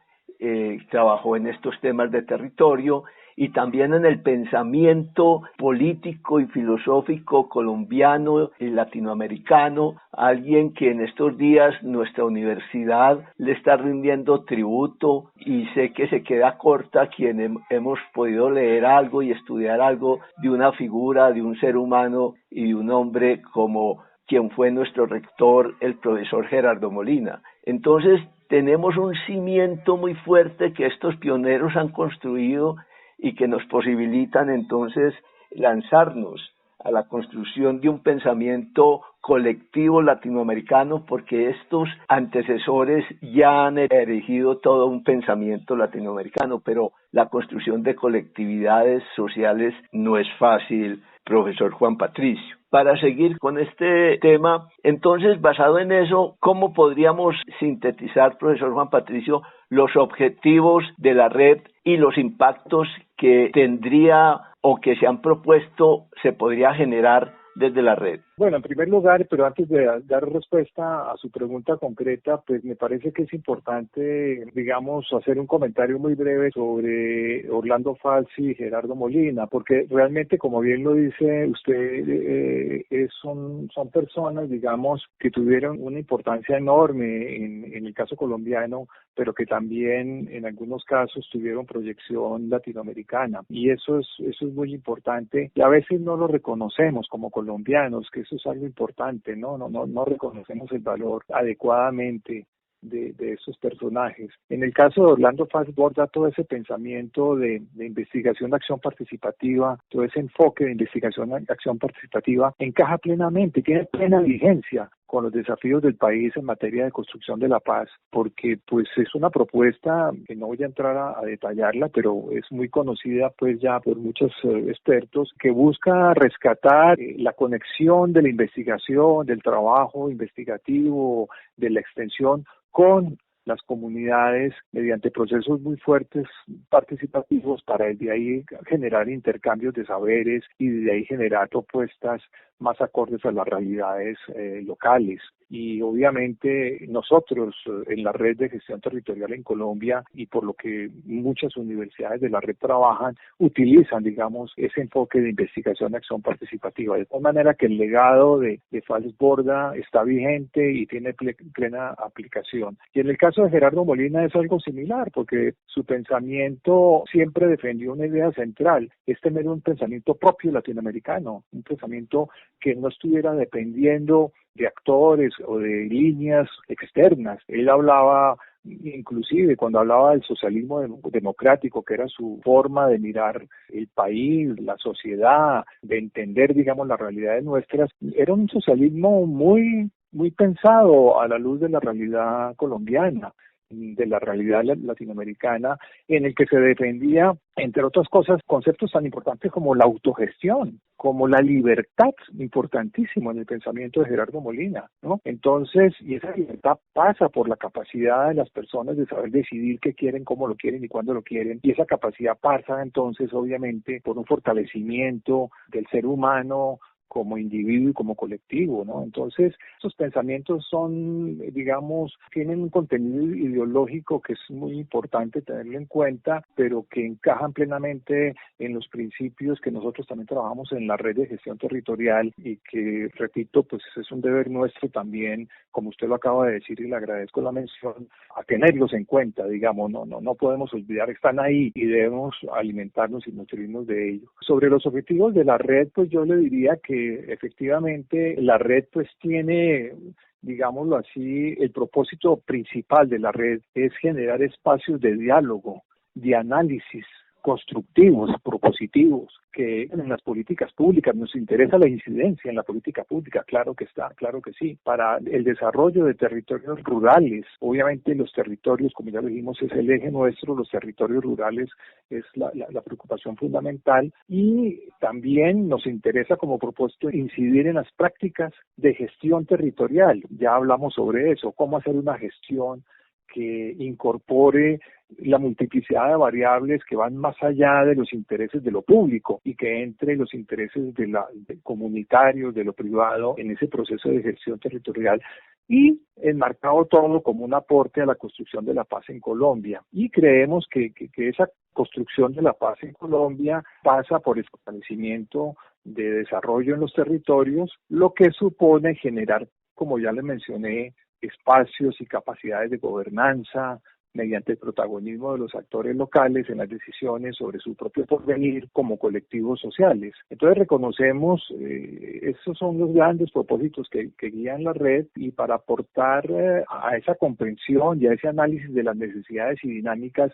trabajó en estos temas de territorio y también en el pensamiento político y filosófico colombiano y latinoamericano, alguien que en estos días nuestra universidad le está rindiendo tributo y sé que se queda corta quien hemos podido leer algo y estudiar algo de una figura, de un ser humano y de un hombre como quien fue nuestro rector, el profesor Gerardo Molina. Entonces tenemos un cimiento muy fuerte que estos pioneros han construido y que nos posibilitan entonces lanzarnos a la construcción de un pensamiento colectivo latinoamericano, porque estos antecesores ya han erigido todo un pensamiento latinoamericano, pero la construcción de colectividades sociales no es fácil, profesor Juan Patricio. Para seguir con este tema, entonces, basado en eso, ¿cómo podríamos sintetizar, profesor Juan Patricio, los objetivos de la red y los impactos que tendría o que se han propuesto se podría generar desde la red? Bueno, en primer lugar, pero antes de dar respuesta a su pregunta concreta, pues me parece que es importante, digamos, hacer un comentario muy breve sobre Orlando Falsi y Gerardo Molina, porque realmente, como bien lo dice usted, son personas, digamos, que tuvieron una importancia enorme en el caso colombiano, pero que también en algunos casos tuvieron proyección latinoamericana, y eso es muy importante, y a veces no lo reconocemos como colombianos, que eso es algo importante, no reconocemos el valor adecuadamente de esos personajes. En el caso de Orlando Falsborda, todo ese pensamiento de investigación, acción participativa, todo ese enfoque de investigación, acción participativa, encaja plenamente, tiene plena vigencia con los desafíos del país en materia de construcción de la paz, porque pues es una propuesta que no voy a entrar a detallarla, pero es muy conocida pues ya por muchos expertos, que busca rescatar la conexión de la investigación, del trabajo investigativo, de la extensión con las comunidades mediante procesos muy fuertes participativos para de ahí generar intercambios de saberes y de ahí generar propuestas más acordes a las realidades locales. Y obviamente nosotros en la red de gestión territorial en Colombia, y por lo que muchas universidades de la red trabajan, utilizan, digamos, ese enfoque de investigación y acción participativa, de tal manera que el legado de Falsborda está vigente y tiene plena aplicación. Y en el caso de Gerardo Molina es algo similar, porque su pensamiento siempre defendió una idea central, es tener un pensamiento propio latinoamericano, un pensamiento que no estuviera dependiendo de actores o de líneas externas. Él hablaba, inclusive cuando hablaba del socialismo democrático, que era su forma de mirar el país, la sociedad, de entender, digamos, las realidades nuestras, era un socialismo muy pensado a la luz de la realidad colombiana, de la realidad latinoamericana, en el que se defendía, entre otras cosas, conceptos tan importantes como la autogestión, como la libertad, importantísimo en el pensamiento de Gerardo Molina, ¿no? Entonces, y esa libertad pasa por la capacidad de las personas de saber decidir qué quieren, cómo lo quieren y cuándo lo quieren, y esa capacidad pasa entonces, obviamente, por un fortalecimiento del ser humano como individuo y como colectivo, ¿no? Entonces, esos pensamientos son, digamos, tienen un contenido ideológico que es muy importante tenerlo en cuenta, pero que encajan plenamente en los principios que nosotros también trabajamos en la red de gestión territorial y que, repito, pues es un deber nuestro también, como usted lo acaba de decir y le agradezco la mención, a tenerlos en cuenta, digamos, no podemos olvidar, están ahí y debemos alimentarnos y nutrirnos de ellos. Sobre los objetivos de la red, pues yo le diría que efectivamente la red pues tiene, digámoslo así, el propósito principal de la red es generar espacios de diálogo, de análisis constructivos, propositivos, que en las políticas públicas nos interesa la incidencia en la política pública, claro que está, claro que sí, para el desarrollo de territorios rurales. Obviamente los territorios, como ya lo dijimos, es el eje nuestro, los territorios rurales es la preocupación fundamental, y también nos interesa como propósito incidir en las prácticas de gestión territorial. Ya hablamos sobre eso, cómo hacer una gestión que incorpore la multiplicidad de variables que van más allá de los intereses de lo público y que entre los intereses de comunitarios, de lo privado, en ese proceso de gestión territorial, y enmarcado todo como un aporte a la construcción de la paz en Colombia. Y creemos que esa construcción de la paz en Colombia pasa por el fortalecimiento de desarrollo en los territorios, lo que supone generar, como ya les mencioné, espacios y capacidades de gobernanza mediante el protagonismo de los actores locales en las decisiones sobre su propio porvenir como colectivos sociales. Entonces reconocemos, esos son los grandes propósitos que guían la red, y para aportar a esa comprensión y a ese análisis de las necesidades y dinámicas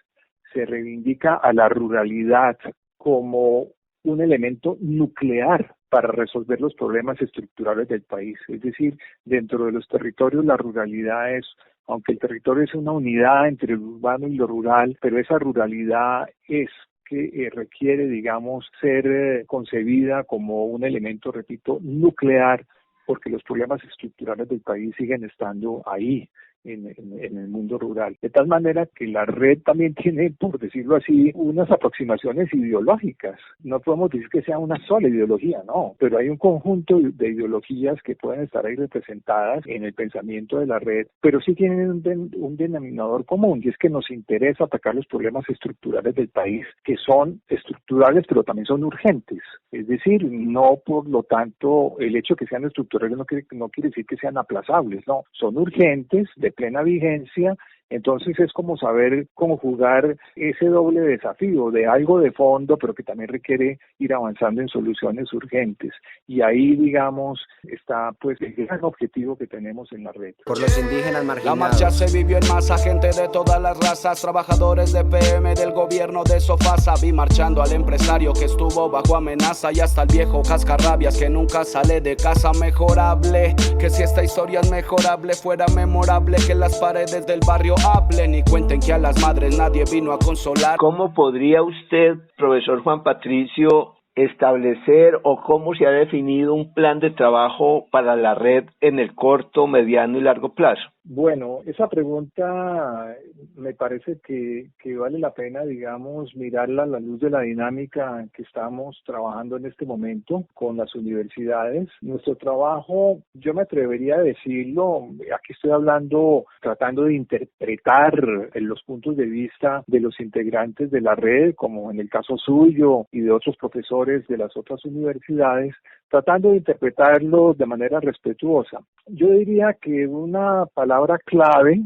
se reivindica a la ruralidad como un elemento nuclear para resolver los problemas estructurales del país. Es decir, dentro de los territorios la ruralidad es, aunque el territorio es una unidad entre lo urbano y lo rural, pero esa ruralidad es que requiere, digamos, ser concebida como un elemento, repito, nuclear, porque los problemas estructurales del país siguen estando ahí, en el mundo rural. De tal manera que la red también tiene, por decirlo así, unas aproximaciones ideológicas. No podemos decir que sea una sola ideología, no, pero hay un conjunto de ideologías que pueden estar ahí representadas en el pensamiento de la red, pero sí tienen un denominador común, y es que nos interesa atacar los problemas estructurales del país, que son estructurales pero también son urgentes. Es decir, no por lo tanto el hecho de que sean estructurales no quiere decir que sean aplazables, no, son urgentes, de plena vigencia. Entonces es como saber conjugar ese doble desafío de algo de fondo, pero que también requiere ir avanzando en soluciones urgentes. Y ahí, digamos, está pues el gran objetivo que tenemos en la red. Por los indígenas marginados. La marcha se vivió en masa, gente de todas las razas, trabajadores de PM, del gobierno de Sofasa. Vi marchando al empresario que estuvo bajo amenaza, y hasta el viejo cascarrabias que nunca sale de casa. Mejorable, que si esta historia es mejorable, fuera memorable que las paredes del barrio hablen y cuenten que a las madres nadie vino a consolar. ¿Cómo podría usted, profesor Juan Patricio, establecer o cómo se ha definido un plan de trabajo para la red en el corto, mediano y largo plazo? Bueno, esa pregunta me parece que vale la pena, digamos, mirarla a la luz de la dinámica que estamos trabajando en este momento con las universidades. Nuestro trabajo, yo me atrevería a decirlo, aquí estoy hablando, tratando de interpretar los puntos de vista de los integrantes de la red, como en el caso suyo y de otros profesores de las otras universidades, tratando de interpretarlo de manera respetuosa. Yo diría que una palabra clave,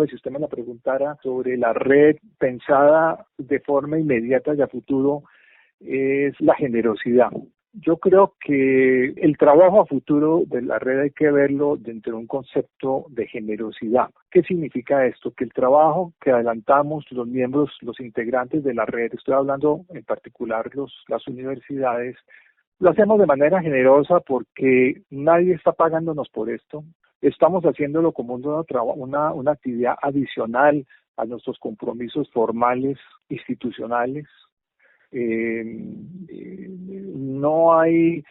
si usted me la preguntara sobre la red pensada de forma inmediata y a futuro, es la generosidad. Yo creo que el trabajo a futuro de la red hay que verlo dentro de un concepto de generosidad. ¿Qué significa esto? Que el trabajo que adelantamos los miembros, los integrantes de la red, estoy hablando en particular las universidades, lo hacemos de manera generosa porque nadie está pagándonos por esto. Estamos haciéndolo como una actividad adicional a nuestros compromisos formales, institucionales. No hay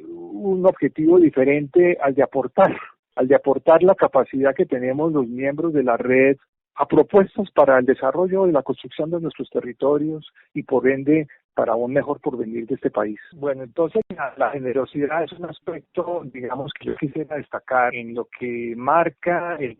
un objetivo diferente al de aportar la capacidad que tenemos los miembros de la red a propuestas para el desarrollo y la construcción de nuestros territorios y por ende para un mejor porvenir de este país. Bueno, entonces la generosidad es un aspecto, digamos, que yo quisiera destacar en lo que marca el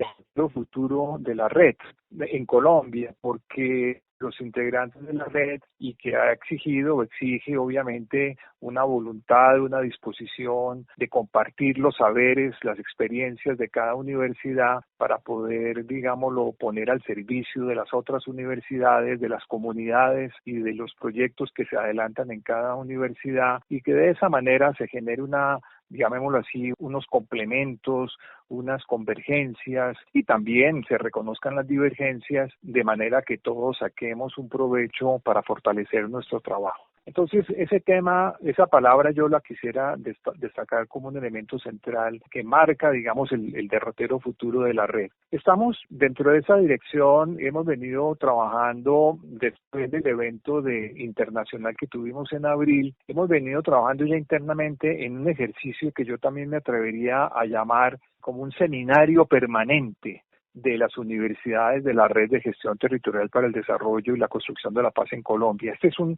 futuro de la red en Colombia, porque los integrantes de la red y que ha exigido o exige obviamente una voluntad, una disposición de compartir los saberes, las experiencias de cada universidad para poder, digámoslo, poner al servicio de las otras universidades, de las comunidades y de los proyectos que se adelantan en cada universidad y que de esa manera se genere una llamémoslo así, unos complementos, unas convergencias y también se reconozcan las divergencias de manera que todos saquemos un provecho para fortalecer nuestro trabajo. Entonces, ese tema, esa palabra yo la quisiera destacar como un elemento central que marca, digamos, el derrotero futuro de la red. Estamos dentro de esa dirección, hemos venido trabajando después del evento internacional que tuvimos en abril, hemos venido trabajando ya internamente en un ejercicio que yo también me atrevería a llamar como un seminario permanente de las universidades de la Red de Gestión Territorial para el Desarrollo y la Construcción de la Paz en Colombia. Este es un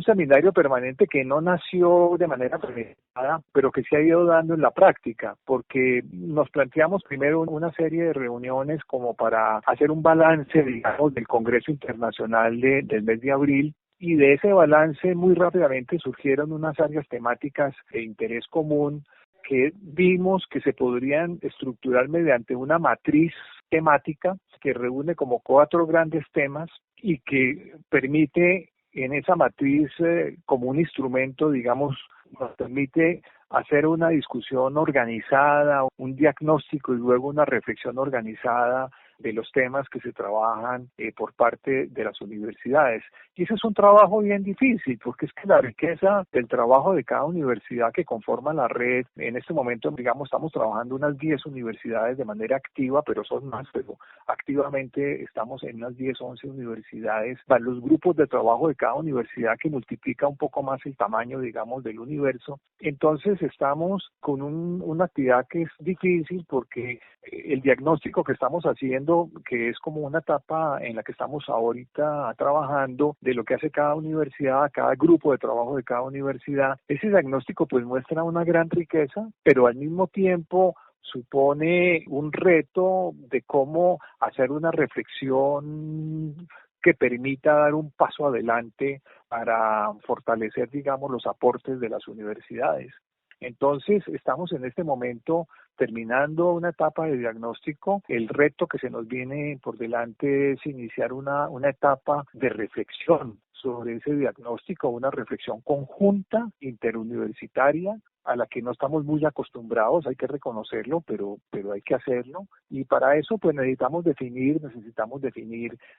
seminario permanente que no nació de manera premeditada, pero que se ha ido dando en la práctica, porque nos planteamos primero una serie de reuniones como para hacer un balance, digamos, del Congreso Internacional del mes de abril, y de ese balance muy rápidamente surgieron unas áreas temáticas de interés común que vimos que se podrían estructurar mediante una matriz temática que reúne como 4 grandes temas y que permite en esa matriz como un instrumento, digamos, nos permite hacer una discusión organizada, un diagnóstico y luego una reflexión organizada de los temas que se trabajan por parte de las universidades. Y ese es un trabajo bien difícil, porque es que la riqueza del trabajo de cada universidad que conforma la red, en este momento, digamos, estamos trabajando unas 10 universidades de manera activa, pero son más, pero activamente estamos en unas 10, 11 universidades, para los grupos de trabajo de cada universidad que multiplica un poco más el tamaño, digamos, del universo. Entonces estamos con una actividad que es difícil porque el diagnóstico que estamos haciendo, que es como una etapa en la que estamos ahorita trabajando de lo que hace cada universidad, cada grupo de trabajo de cada universidad, ese diagnóstico pues muestra una gran riqueza, pero al mismo tiempo supone un reto de cómo hacer una reflexión que permita dar un paso adelante para fortalecer, digamos, los aportes de las universidades. Entonces, estamos en este momento terminando una etapa de diagnóstico. El reto que se nos viene por delante es iniciar una etapa de reflexión sobre ese diagnóstico, una reflexión conjunta, interuniversitaria, a la que no estamos muy acostumbrados, hay que reconocerlo, pero hay que hacerlo. Y para eso pues necesitamos definir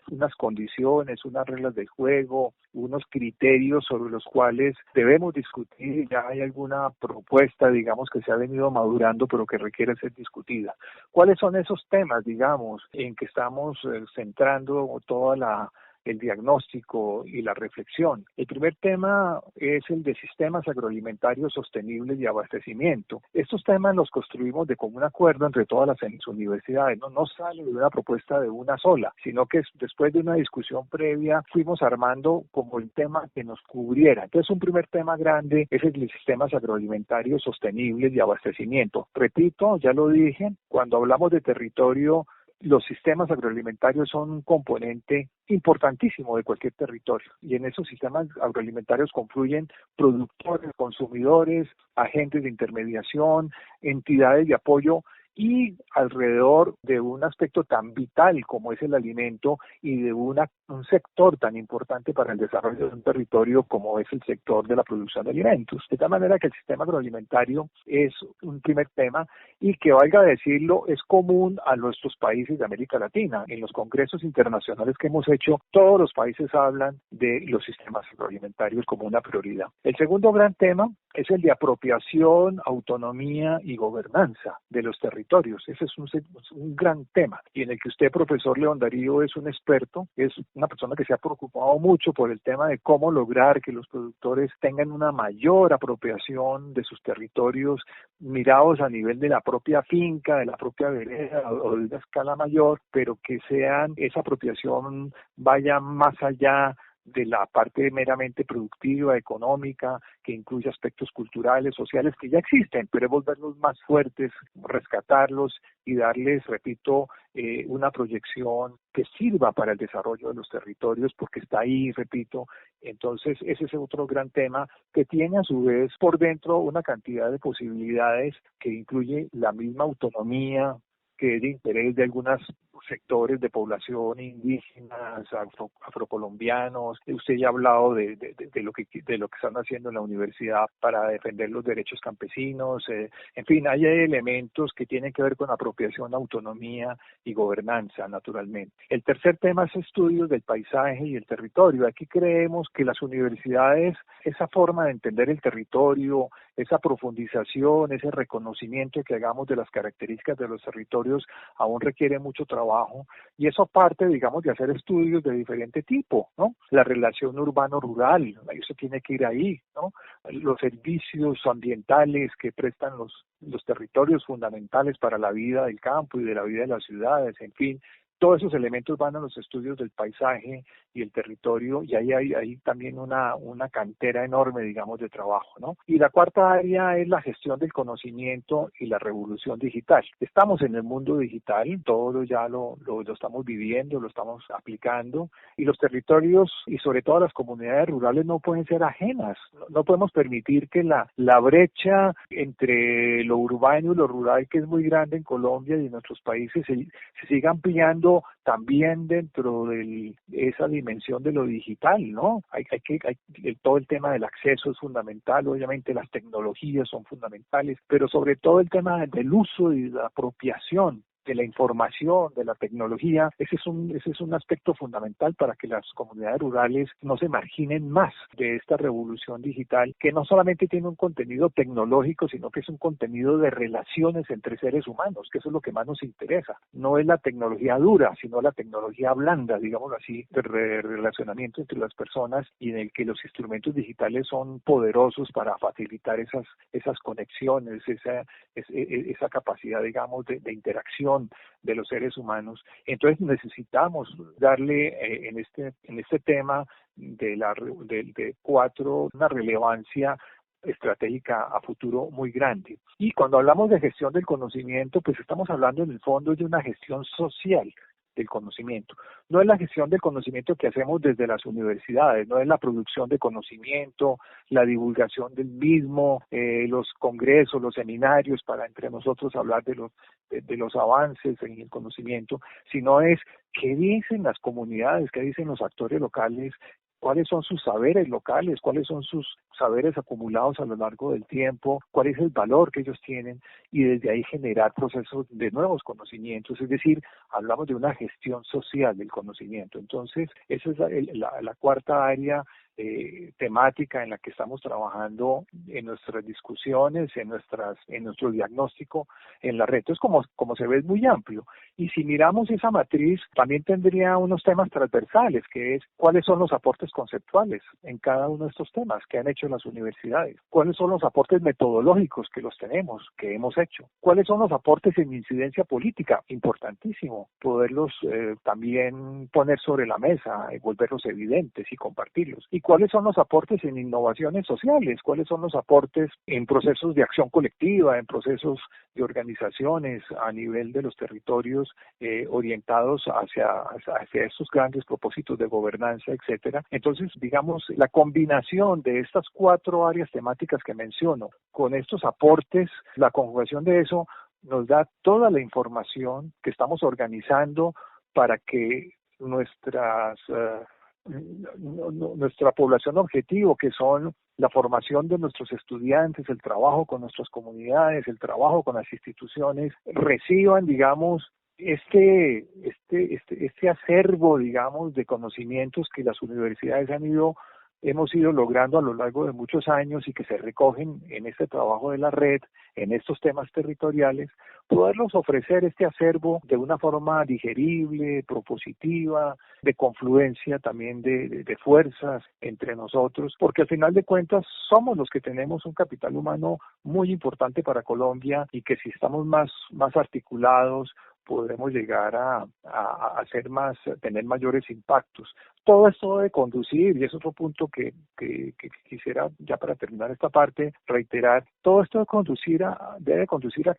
unas condiciones, unas reglas del juego, unos criterios sobre los cuales debemos discutir. Ya hay alguna propuesta, digamos, que se ha venido madurando, pero que requiere ser discutida. ¿Cuáles son esos temas, digamos, en que estamos centrando el diagnóstico y la reflexión? El primer tema es el de sistemas agroalimentarios sostenibles y abastecimiento. Estos temas los construimos de común acuerdo entre todas las universidades. No sale de una propuesta de una sola, sino que después de una discusión previa fuimos armando como el tema que nos cubriera. Entonces, un primer tema grande es el de sistemas agroalimentarios sostenibles y abastecimiento. Repito, ya lo dije, cuando hablamos de territorio, los sistemas agroalimentarios son un componente importantísimo de cualquier territorio, y en esos sistemas agroalimentarios confluyen productores, consumidores, agentes de intermediación, entidades de apoyo, y alrededor de un aspecto tan vital como es el alimento y de un sector tan importante para el desarrollo de un territorio como es el sector de la producción de alimentos. De tal manera que el sistema agroalimentario es un primer tema y que, valga decirlo, es común a nuestros países de América Latina. En los congresos internacionales que hemos hecho, todos los países hablan de los sistemas agroalimentarios como una prioridad. El segundo gran tema es el de apropiación, autonomía y gobernanza de los territorios. Ese es un gran tema, y en el que usted, profesor León Darío, es un experto, es una persona que se ha preocupado mucho por el tema de cómo lograr que los productores tengan una mayor apropiación de sus territorios, mirados a nivel de la propia finca, de la propia vereda o de una escala mayor, pero que esa apropiación vaya más allá de la parte meramente productiva, económica, que incluye aspectos culturales, sociales que ya existen, pero es volverlos más fuertes, rescatarlos y darles, repito, una proyección que sirva para el desarrollo de los territorios, porque está ahí, repito. Entonces, ese es otro gran tema que tiene a su vez por dentro una cantidad de posibilidades que incluye la misma autonomía que es de interés de algunos sectores de población indígenas, afrocolombianos. Usted ya ha hablado de lo que están haciendo en la universidad para defender los derechos campesinos. En fin, hay elementos que tienen que ver con apropiación, autonomía y gobernanza, naturalmente. El tercer tema es estudios del paisaje y el territorio. Aquí creemos que las universidades, esa forma de entender el territorio, esa profundización, ese reconocimiento que hagamos de las características de los territorios aún requiere mucho trabajo, y eso parte, digamos, de hacer estudios de diferente tipo, ¿no? La relación urbano-rural, eso tiene que ir ahí, ¿no? Los servicios ambientales que prestan los territorios fundamentales para la vida del campo y de la vida de las ciudades, en fin. Todos esos elementos van a los estudios del paisaje y el territorio, y ahí hay también una cantera enorme, digamos, de trabajo, ¿no? Y la cuarta área es la gestión del conocimiento y la revolución digital. Estamos en el mundo digital, todo ya lo estamos viviendo, lo estamos aplicando, y los territorios y sobre todo las comunidades rurales no pueden ser ajenas. No podemos permitir que la brecha entre lo urbano y lo rural, que es muy grande en Colombia y en nuestros países, se siga ampliando también dentro de esa dimensión de lo digital, ¿no? Todo el tema del acceso es fundamental, obviamente las tecnologías son fundamentales, pero sobre todo el tema del uso y la apropiación de la información, de la tecnología, ese es un aspecto fundamental para que las comunidades rurales no se marginen más de esta revolución digital, que no solamente tiene un contenido tecnológico, sino que es un contenido de relaciones entre seres humanos, que eso es lo que más nos interesa. No es la tecnología dura, sino la tecnología blanda, digámoslo así, de relacionamiento entre las personas, y en el que los instrumentos digitales son poderosos para facilitar esas conexiones, esa capacidad, digamos, de interacción de los seres humanos. Entonces necesitamos darle en este tema de 4 una relevancia estratégica a futuro muy grande. Y cuando hablamos de gestión del conocimiento, pues estamos hablando en el fondo de una gestión social del conocimiento. No es la gestión del conocimiento que hacemos desde las universidades, no es la producción de conocimiento, la divulgación del mismo, los congresos, los seminarios para entre nosotros hablar de los avances en el conocimiento, sino es qué dicen las comunidades, qué dicen los actores locales, cuáles son sus saberes locales, cuáles son sus saberes acumulados a lo largo del tiempo, cuál es el valor que ellos tienen, y desde ahí generar procesos de nuevos conocimientos, es decir, hablamos de una gestión social del conocimiento. Entonces, esa es la cuarta área temática en la que estamos trabajando en nuestras discusiones, en nuestro diagnóstico en la red. Entonces, como se ve, es muy amplio. Y si miramos esa matriz, también tendría unos temas transversales, que es cuáles son los aportes conceptuales en cada uno de estos temas que han hecho las universidades, cuáles son los aportes metodológicos que hemos hecho, cuáles son los aportes en incidencia política, importantísimo, poderlos también poner sobre la mesa, volverlos evidentes y compartirlos. Y cuáles son los aportes en innovaciones sociales, cuáles son los aportes en procesos de acción colectiva, en procesos de organizaciones a nivel de los territorios orientados hacia estos grandes propósitos de gobernanza, etcétera. Entonces, digamos, la combinación de estas 4 áreas temáticas que menciono con estos aportes, la conjugación de eso nos da toda la información que estamos organizando para que nuestra población objetivo, que son la formación de nuestros estudiantes, el trabajo con nuestras comunidades, el trabajo con las instituciones, reciban, digamos, este acervo, digamos, de conocimientos que las universidades hemos ido logrando a lo largo de muchos años y que se recogen en este trabajo de la red, en estos temas territoriales, poderlos ofrecer este acervo de una forma digerible, propositiva, de confluencia también de fuerzas entre nosotros, porque al final de cuentas somos los que tenemos un capital humano muy importante para Colombia, y que si estamos más articulados, podremos llegar a tener mayores impactos. todo esto debe conducir, y es otro punto que quisiera, ya para terminar esta parte, reiterar, todo esto debe conducir a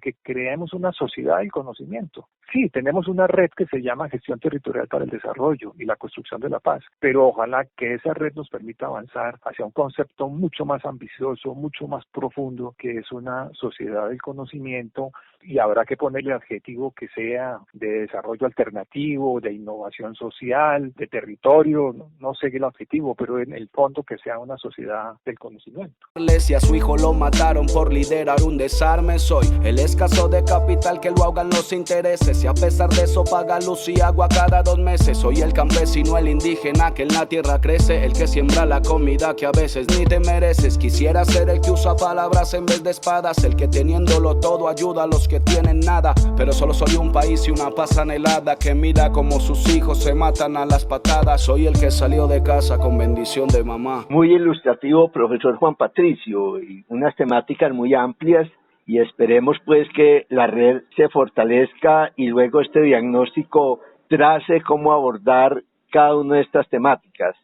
que creemos una sociedad del conocimiento. Sí, tenemos una red que se llama Gestión Territorial para el Desarrollo y la Construcción de la Paz, pero ojalá que esa red nos permita avanzar hacia un concepto mucho más ambicioso, mucho más profundo, que es una sociedad del conocimiento, y habrá que ponerle adjetivo que sea de desarrollo alternativo, de innovación social, de territorio, no sé qué el adjetivo, pero en el fondo que sea una sociedad del conocimiento. Si a su hijo lo mataron por liderar un desarme, soy el escaso de capital que lo ahogan los intereses, y a pesar de eso paga luz y agua cada 2 meses. Soy el campesino, el indígena que en la tierra crece, el que siembra la comida que a veces ni te mereces. Quisiera ser el que usa palabras en vez de espadas, el que teniéndolo todo ayuda a los que tienen nada, pero solo soy un país y una paz anhelada que mira como sus hijos se matan a las patadas. Soy el que salió de casa con bendición de mamá. Muy ilustrativo, profesor Juan Patricio, y unas temáticas muy amplias, y esperemos pues que la red se fortalezca y luego este diagnóstico trace cómo abordar cada una de estas temáticas.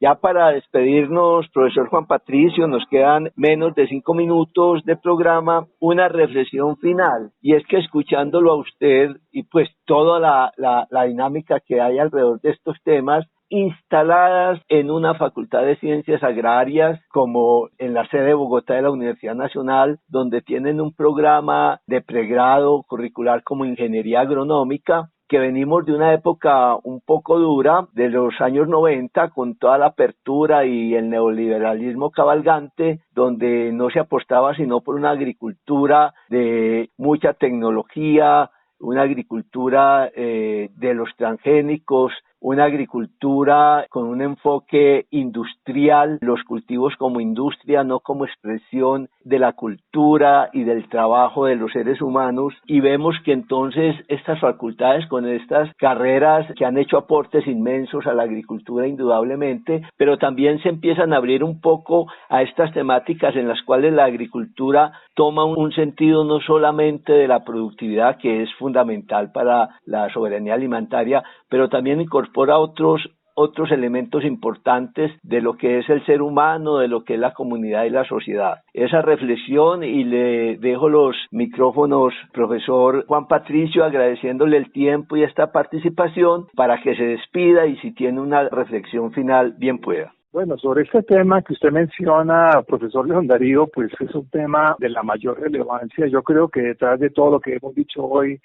Ya para despedirnos, profesor Juan Patricio, nos quedan menos de 5 minutos de programa, una reflexión final, y es que escuchándolo a usted y pues toda la dinámica que hay alrededor de estos temas, instaladas en una facultad de ciencias agrarias como en la sede de Bogotá de la Universidad Nacional, donde tienen un programa de pregrado curricular como ingeniería agronómica, que venimos de una época un poco dura, de los años 90, con toda la apertura y el neoliberalismo cabalgante, donde no se apostaba sino por una agricultura de mucha tecnología, una agricultura de los transgénicos, una agricultura con un enfoque industrial, los cultivos como industria, no como expresión de la cultura y del trabajo de los seres humanos, y vemos que entonces estas facultades con estas carreras que han hecho aportes inmensos a la agricultura indudablemente, pero también se empiezan a abrir un poco a estas temáticas en las cuales la agricultura toma un sentido no solamente de la productividad, que es fundamental para la soberanía alimentaria, pero también incorpora otros elementos importantes de lo que es el ser humano, de lo que es la comunidad y la sociedad. Esa reflexión, y le dejo los micrófonos, profesor Juan Patricio, agradeciéndole el tiempo y esta participación para que se despida y si tiene una reflexión final, bien pueda. Bueno, sobre este tema que usted menciona, profesor León Darío, pues es un tema de la mayor relevancia. Yo creo que detrás de todo lo que hemos dicho hoy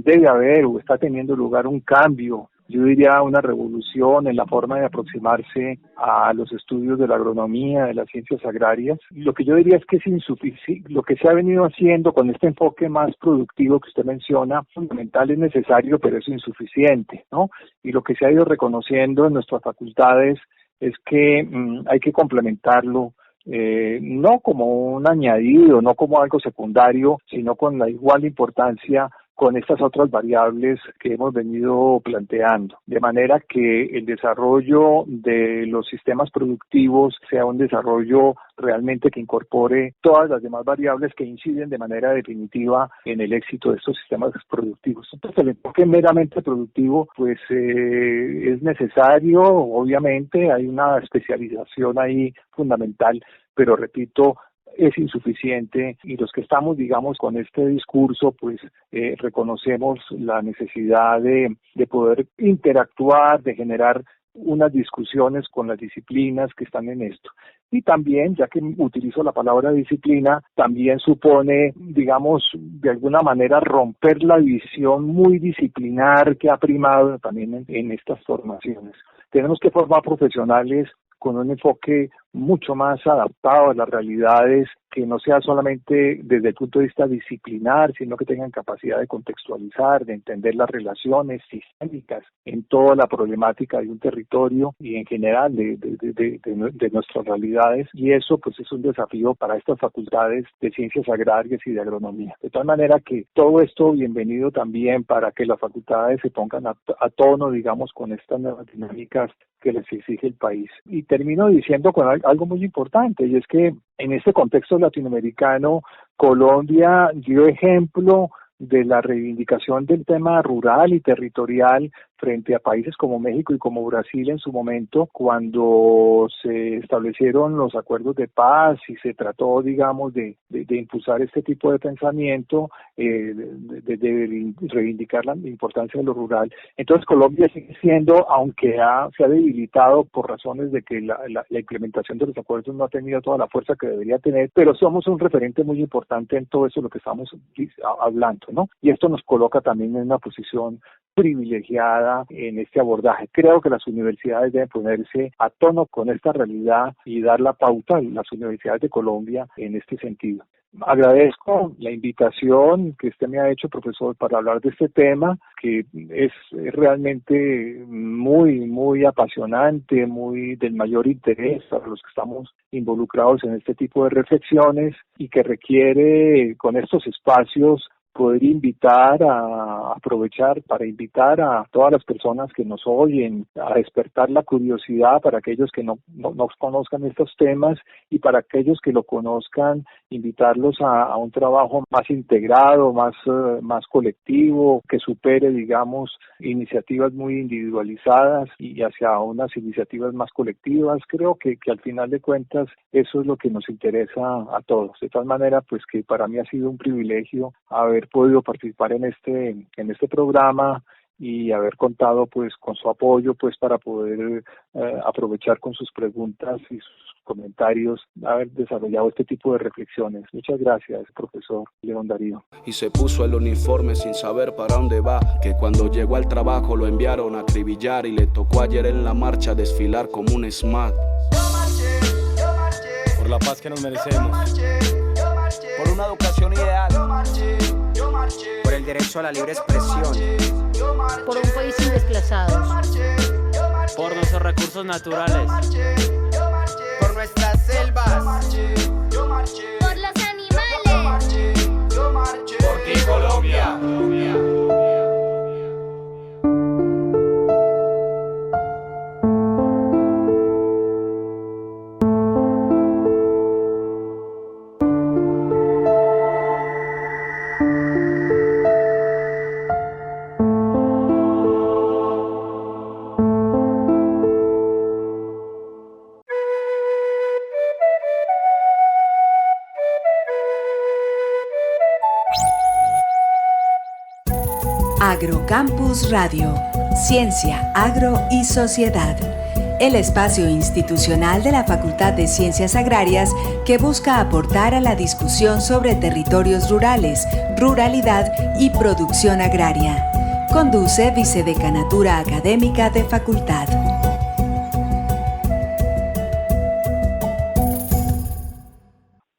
debe haber o está teniendo lugar un cambio, yo diría una revolución en la forma de aproximarse a los estudios de la agronomía, de las ciencias agrarias. Lo que yo diría es que es insuficiente. Lo que se ha venido haciendo con este enfoque más productivo que usted menciona, fundamental, es necesario, pero es insuficiente, ¿no? Y lo que se ha ido reconociendo en nuestras facultades es que hay que complementarlo, no como un añadido, no como algo secundario, sino con la igual importancia con estas otras variables que hemos venido planteando, de manera que el desarrollo de los sistemas productivos sea un desarrollo realmente que incorpore todas las demás variables que inciden de manera definitiva en el éxito de estos sistemas productivos. Entonces, el enfoque meramente productivo pues es necesario, obviamente, hay una especialización ahí fundamental, pero repito, es insuficiente, y los que estamos, digamos, con este discurso, pues reconocemos la necesidad de poder interactuar, de generar unas discusiones con las disciplinas que están en esto. Y también, ya que utilizo la palabra disciplina, también supone, digamos, de alguna manera romper la visión muy disciplinar que ha primado también en estas formaciones. Tenemos que formar profesionales con un enfoque mucho más adaptado a las realidades, que no sea solamente desde el punto de vista disciplinar, sino que tengan capacidad de contextualizar, de entender las relaciones sistémicas en toda la problemática de un territorio y en general de nuestras realidades, y eso pues es un desafío para estas facultades de ciencias agrarias y de agronomía. De tal manera que todo esto bienvenido también para que las facultades se pongan a tono, digamos, con estas nuevas dinámicas que les exige el país. Y termino diciendo con algo muy importante, y es que en este contexto latinoamericano, Colombia dio ejemplo de la reivindicación del tema rural y territorial frente a países como México y como Brasil en su momento, cuando se establecieron los acuerdos de paz y se trató, digamos, de impulsar este tipo de pensamiento, de reivindicar la importancia de lo rural. Entonces Colombia sigue siendo, aunque se ha debilitado por razones de que la implementación de los acuerdos no ha tenido toda la fuerza que debería tener, pero somos un referente muy importante en todo eso de lo que estamos hablando, ¿no? Y esto nos coloca también en una posición privilegiada en este abordaje. Creo que las universidades deben ponerse a tono con esta realidad y dar la pauta a las universidades de Colombia en este sentido. Agradezco la invitación que usted me ha hecho, profesor, para hablar de este tema, que es realmente muy apasionante, muy del mayor interés para los que estamos involucrados en este tipo de reflexiones y que requiere con estos espacios poder aprovechar para invitar a todas las personas que nos oyen a despertar la curiosidad para aquellos que no conozcan estos temas y para aquellos que lo conozcan, invitarlos a un trabajo más integrado, más colectivo, que supere, digamos, iniciativas muy individualizadas y hacia unas iniciativas más colectivas. Creo que al final de cuentas eso es lo que nos interesa a todos. De tal manera, pues que para mí ha sido un privilegio haber podido participar en este programa y haber contado pues con su apoyo pues para poder aprovechar con sus preguntas y sus comentarios haber desarrollado este tipo de reflexiones. Muchas gracias, profesor León Darío. Y se puso el uniforme sin saber para dónde va, que cuando llegó al trabajo lo enviaron a acribillar y le tocó ayer en la marcha desfilar como un SMAT. Por la paz que nos merecemos, por una educación ideal, por el derecho a la libre expresión, por un país sin desplazados, por nuestros recursos naturales, por nuestras selvas, por los animales, por ti, Colombia. Agrocampus Radio, Ciencia, Agro y Sociedad. El espacio institucional de la Facultad de Ciencias Agrarias que busca aportar a la discusión sobre territorios rurales, ruralidad y producción agraria. Conduce Vicedecanatura Académica de Facultad.